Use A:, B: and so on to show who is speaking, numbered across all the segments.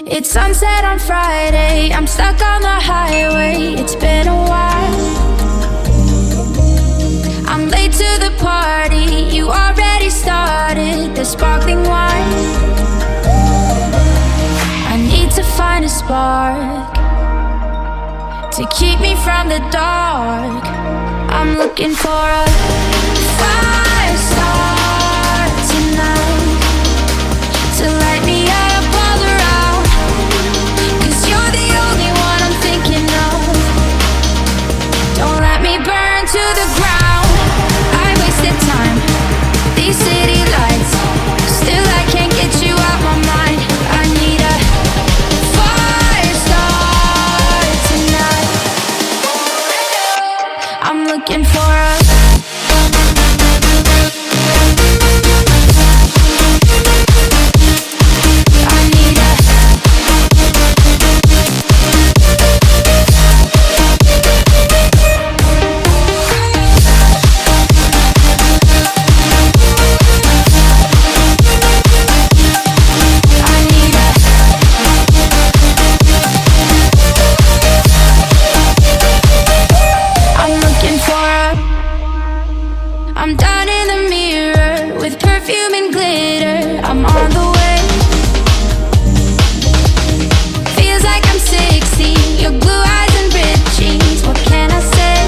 A: It's sunset on Friday, I'm stuck on the highway. It's been a while. I'm late to the party, you already started the sparkling wine. I need to find a spark to keep me from the dark. I'm looking for a fire start tonight to light me up all around. 'Cause you're the only one I'm thinking of. Don't let me burn to the ground. I wasted time, these city lights, still I can't get you out my mind. I need a fire start tonight. I'm looking for a I'm down in the mirror with perfume and glitter. I'm on the way. Feels like I'm 60, your blue eyes and ripped jeans. What can I say?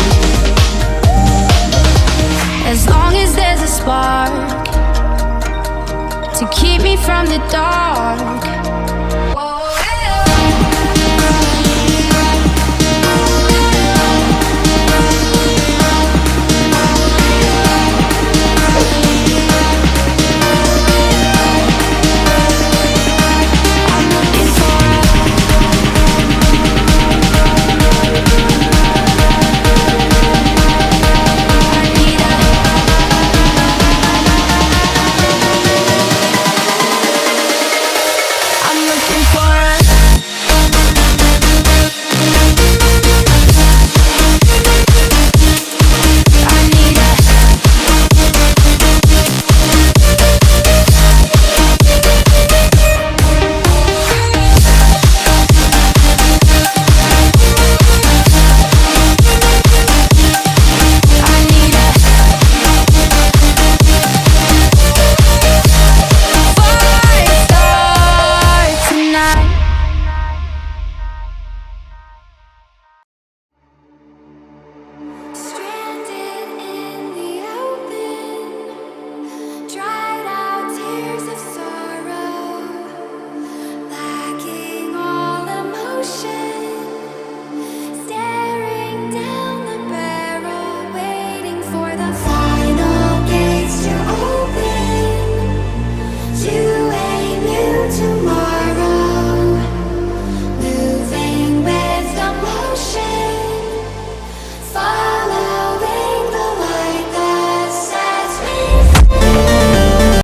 A: As long as there's a spark to keep me from the dark,